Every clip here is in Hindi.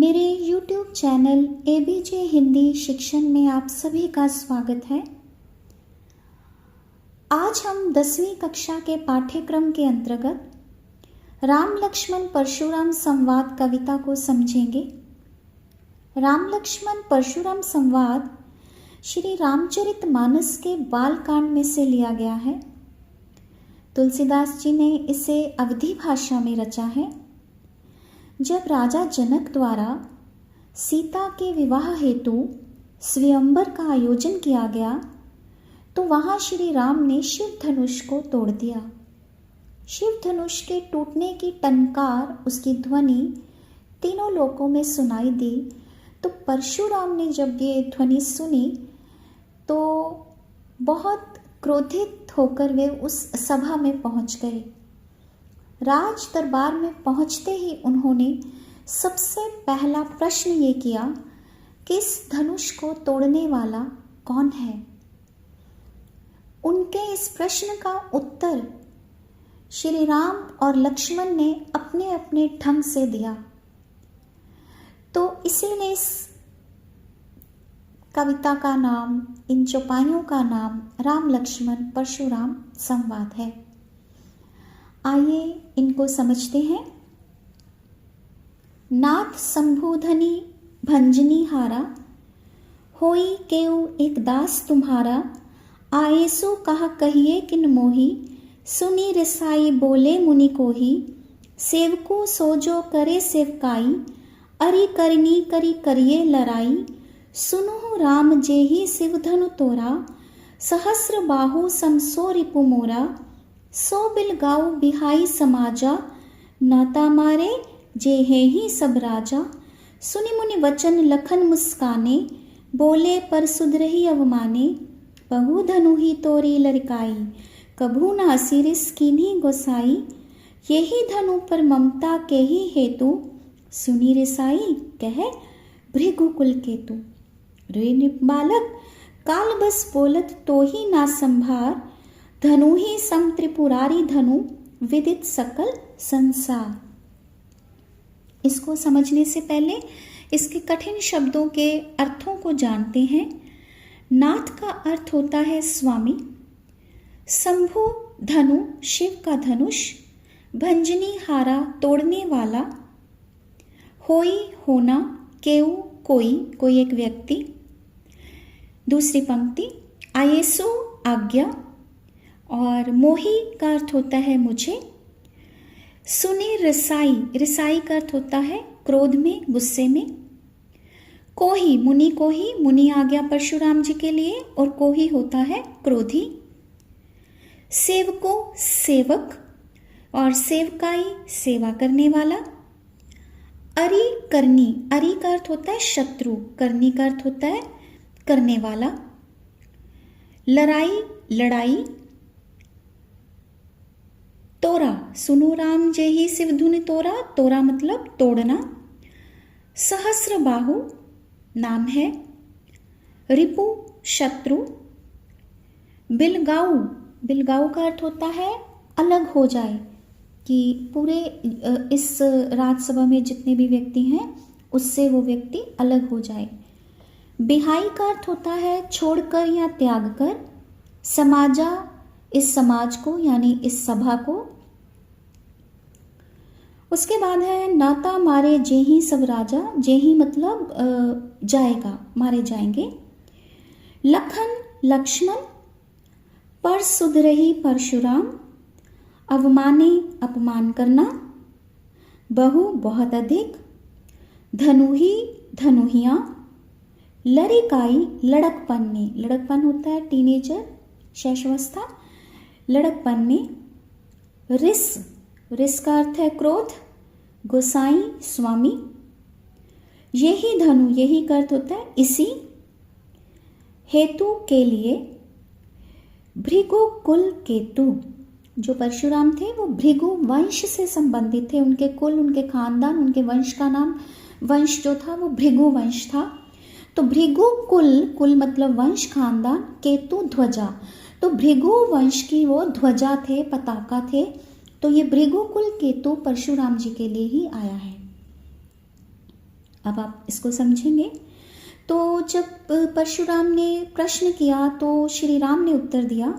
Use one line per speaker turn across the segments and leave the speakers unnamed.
मेरे YouTube चैनल ABJ हिंदी शिक्षण में आप सभी का स्वागत है। आज हम 10वीं कक्षा के पाठ्यक्रम के अंतर्गत राम लक्ष्मण परशुराम संवाद कविता को समझेंगे। राम लक्ष्मण परशुराम संवाद श्री रामचरितमानस के बालकांड में से लिया गया है। तुलसीदास जी ने इसे अवधी भाषा में रचा है। जब राजा जनक द्वारा सीता के विवाह हेतु स्वयंवर का आयोजन किया गया तो वहां श्री राम ने शिव धनुष को तोड़ दिया। शिव धनुष के टूटने की टंकार, उसकी ध्वनि तीनों लोकों में सुनाई दी। तो परशुराम ने जब ये ध्वनि सुनी तो बहुत क्रोधित होकर वे उस सभा में पहुंच गए। राज दरबार में पहुंचते ही उन्होंने सबसे पहला प्रश्न ये किया कि इस धनुष को तोड़ने वाला कौन है। उनके इस प्रश्न का उत्तर श्री राम और लक्ष्मण ने अपने अपने ढंग से दिया। तो इसीलिए इस कविता का नाम, इन चौपाइयों का नाम राम लक्ष्मण परशुराम संवाद है। आइए इनको समझते हैं। नाथ शंभुधनी भंजनी हारा, होई केउ एक दास तुम्हारा। आएसु कहा कहिए किन मोही, सुनी रिसाई बोले मुनि कोही। सेवकु सोजो करे सेवकाई, अरि करनी करी करिए लड़ाई। सुनु राम जेहि शिवधनु तोरा, सहस्र बाहु समसो रिपु मोरा। सो बिल गाऊ बिहाई समाजा, नाता मारे जे है ही सब राजा। सुनि मुनि वचन लखन मुस्काने, बोले पर सुधरही अवमाने। बहु धनु ही तोरी लड़काई, कभू ना सिरिस कीन्ही गोसाई। यही धनु पर ममता के ही हेतु, सुनी रिसाई कह भृगुकुल केतु। रे बालक काल बस बोलत तो ही ना संभार, धनु ही सम त्रिपुरारी धनु, विदित सकल संसार। इसको समझने से पहले इसके कठिन शब्दों के अर्थों को जानते हैं। नाथ का अर्थ होता है स्वामी, शंभु धनु शिव का धनुष, भंजनी हारा तोड़ने वाला, होई होना, केउ कोई एक व्यक्ति। दूसरी पंक्ति आयेसु आज्ञा, और मोही का अर्थ होता है मुझे। सुने रिसाई, रिसाई का अर्थ होता है क्रोध में, गुस्से में। कोही मुनि, कोही मुनि आ गया परशुराम जी के लिए, और कोही होता है क्रोधी। सेवको सेवक, और सेवकाई सेवा करने वाला। अरि करनी, अरि का अर्थ होता है शत्रु, करनी का अर्थ होता है करने वाला। लड़ाई लड़ाई। तोरा, सुनो राम जे ही शिव धुनि तोरा, तोरा मतलब तोड़ना। सहस्र बाहु नाम है। रिपु शत्रु। बिलगाऊ, बिलगाऊ का अर्थ होता है अलग हो जाए, कि पूरे इस राजसभा में जितने भी व्यक्ति हैं उससे वो व्यक्ति अलग हो जाए। बिहाई का अर्थ होता है छोड़कर या त्याग कर। समाजा, इस समाज को यानी इस सभा को। उसके बाद है नाता मारे जेही सब राजा, जेही मतलब जाएगा, मारे जाएंगे। लखन लक्ष्मण, पर सुधरही परशुराम, अवमाने अपमान करना। बहु बहुत अधिक, धनुही धनुहिया। लड़िकाई लड़कपन में, लड़कपन होता है टीनेजर, शैशवावस्था, लड़कपन में। रिस, रिस का अर्थ है क्रोध। गोसाई स्वामी। यही धनु, यही का अर्थ होता है इसी। हेतु के लिए। भृगु कुल केतु, जो परशुराम थे वो भृगु वंश से संबंधित थे। उनके कुल, उनके खानदान, उनके वंश का नाम, वंश जो था वो भृगु वंश था। तो भृगु कुल, कुल मतलब वंश, खानदान, केतु ध्वजा। तो भृगु वंश की वो ध्वजा थे, पताका थे। तो ये भृगु कुल केतु परशुराम जी के लिए ही आया है। अब आप इसको समझेंगे। तो जब परशुराम ने प्रश्न किया तो श्री राम ने उत्तर दिया,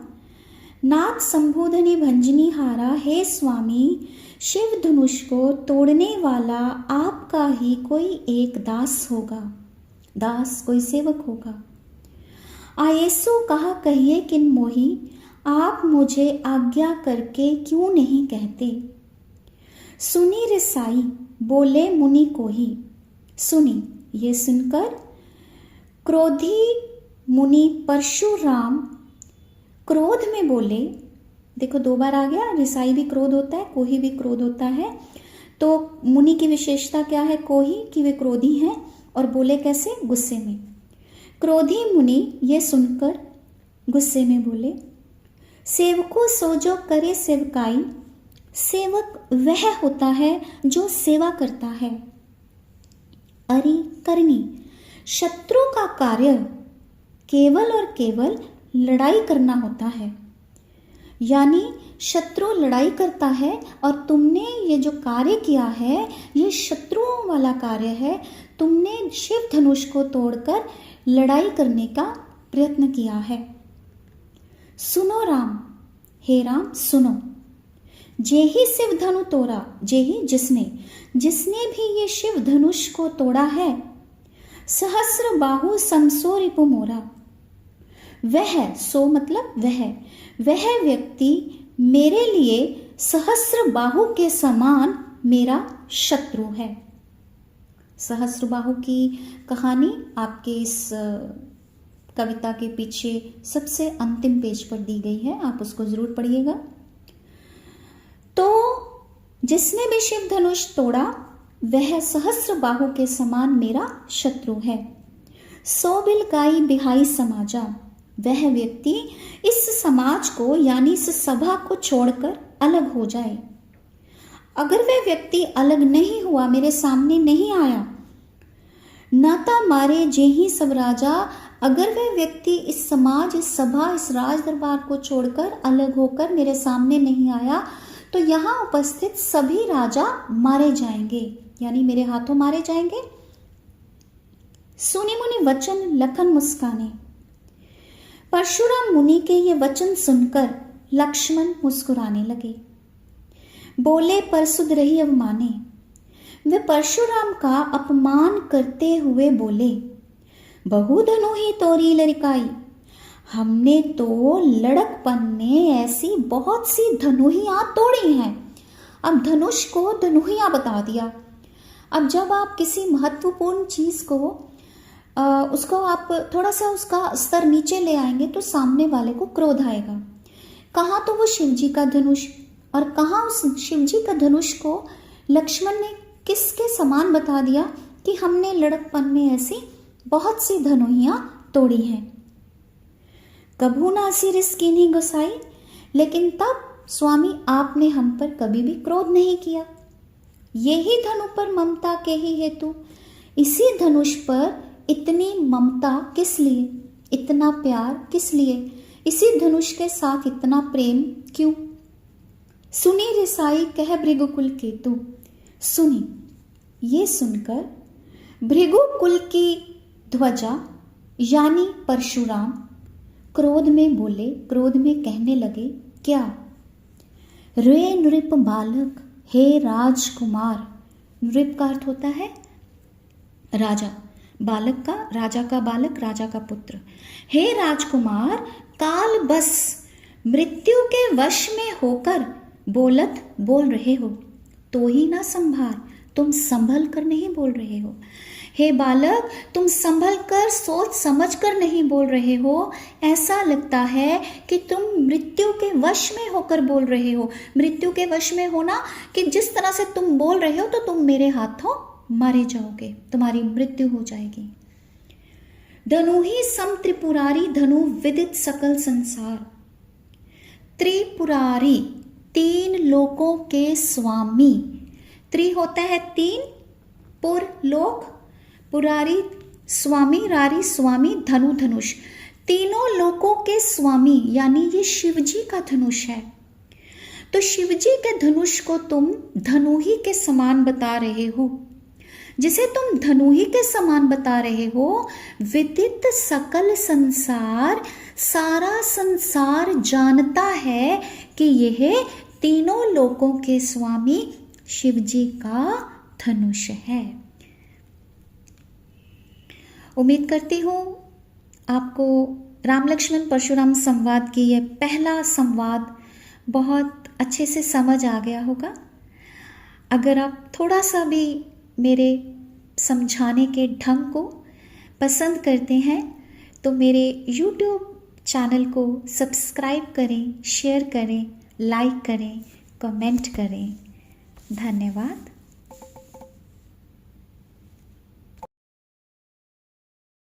नाथ संबोधनी भंजनी हारा, हे स्वामी, शिव धनुष को तोड़ने वाला आपका ही कोई एक दास होगा, दास कोई सेवक होगा। आयेसु कहा कहिए किन मोही, आप मुझे आज्ञा करके क्यों नहीं कहते। सुनी रिसाई बोले मुनि को ही। सुनी, ये सुनकर क्रोधी मुनि परशुराम क्रोध में बोले। देखो 2 बार आ गया, रिसाई भी क्रोध होता है, कोही भी क्रोध होता है। तो मुनि की विशेषता क्या है कोही कि वे क्रोधी हैं, और बोले कैसे, गुस्से में। क्रोधी मुनि ये सुनकर गुस्से में बोले, सेवको सो जो करे सेवकाई, सेवक वह होता है जो सेवा करता है। अरि करनी, शत्रु का कार्य केवल और केवल लड़ाई करना होता है। यानी शत्रु लड़ाई करता है और तुमने ये जो कार्य किया है ये शत्रुओं वाला कार्य है। तुमने शिव धनुष को तोड़कर लड़ाई करने का प्रयत्न किया है। सुनो राम, हे राम सुनो, जे ही शिव धनु तोड़ा, जे ही जिसने भी ये शिव धनुष को तोड़ा है, सहस्र बाहु समसो रिपु मोरा, वह, सो मतलब वह व्यक्ति मेरे लिए सहस्र बाहु के समान मेरा शत्रु है। सहस्र बाहु की कहानी आपके इस कविता के पीछे सबसे अंतिम पेज पर दी गई है, आप उसको जरूर पढ़िएगा। तो जिसने भी शिव धनुष तोड़ा वह सहस्र बाहु के समान मेरा शत्रु है। सो बिल गाई बिहाई समाजा, वह व्यक्ति इस समाज को यानी इस सभा को छोड़कर अलग हो जाए। अगर वह व्यक्ति अलग नहीं हुआ, मेरे सामने नहीं आया, नाता मारे जे ही सब राजा, अगर वह व्यक्ति इस समाज, इस सभा, इस राज दरबार को छोड़कर अलग होकर मेरे सामने नहीं आया, तो यहाँ उपस्थित सभी राजा मारे जाएंगे, यानी मेरे हाथों मारे जाएंगे। सुनी मुनि वचन लखन मुस्काने, परशुराम मुनि के ये वचन सुनकर लक्ष्मण मुस्कुराने लगे। बोले परसुद रही अवमाने, वे परशुराम का अपमान करते हुए बोले, बहु धनु ही तोरी लरिकाई, हमने तो लड़कपन में ऐसी बहुत सी धनुहियां तोड़ी हैं। अब धनुष को धनुहियां बता दिया। अब जब आप किसी महत्वपूर्ण चीज को उसको आप थोड़ा सा उसका स्तर नीचे ले आएंगे तो सामने वाले को क्रोध आएगा। कहाँ तो वो शिवजी का धनुष, और कहाँ उस शिवजी का धनुष को लक्ष्मण ने किसके समान बता दिया कि हमने लड़कपन में ऐसी बहुत सी धनुहियां तोड़ी हैं। कभू ना सिरिस कीन्ही गोसाई, लेकिन तब स्वामी आपने हम पर कभी भी क्रोध नहीं किया। यही धनु पर ममता के ही हेतु, इसी धनुष पर इतनी ममता किस लिए, इतना प्यार किस लिए, इसी धनुष के साथ इतना प्रेम क्यों। सुनी रिसाई कह भृगुकुल केतु, सुनी, ये सुनकर भृगुकुल की ध्वजा यानी परशुराम क्रोध में बोले, क्रोध में कहने लगे, क्या। रे नृप बालक, हे राजकुमार, नृप का अर्थ होता है राजा, बालक का, राजा का बालक, राजा का पुत्र। हे राजकुमार, काल बस मृत्यु के वश में होकर बोल रहे हो, तो ही ना संभार, तुम संभल कर नहीं बोल रहे हो। हे बालक, तुम संभल कर सोच समझ कर नहीं बोल रहे हो। ऐसा लगता है कि तुम मृत्यु के वश में होकर बोल रहे हो। मृत्यु के वश में होना कि जिस तरह से तुम बोल रहे हो तो तुम मेरे हाथों मारे जाओगे, तुम्हारी मृत्यु हो जाएगी। धनु ही सम त्रिपुरारी, धनु विदित सकल संसार। त्रिपुरारी, 3 लोकों के स्वामी। त्रि होता है 3, पुर लोक, पुरारी स्वामी, रारी स्वामी, धनु धनुष, तीनों लोकों के स्वामी, यानी ये शिवजी का धनुष है। तो शिवजी के धनुष को तुम धनु ही के समान बता रहे हो। जिसे तुम धनुहि के समान बता रहे हो, विदित सकल संसार, सारा संसार जानता है कि यह तीनों लोकों के स्वामी शिव जी का धनुष है। उम्मीद करती हूँ आपको राम लक्ष्मण परशुराम संवाद की यह पहला संवाद बहुत अच्छे से समझ आ गया होगा। अगर आप थोड़ा सा भी मेरे समझाने के ढंग को पसंद करते हैं तो मेरे YouTube चैनल को सब्सक्राइब करें, शेयर करें, लाइक करें, कमेंट करें। धन्यवाद।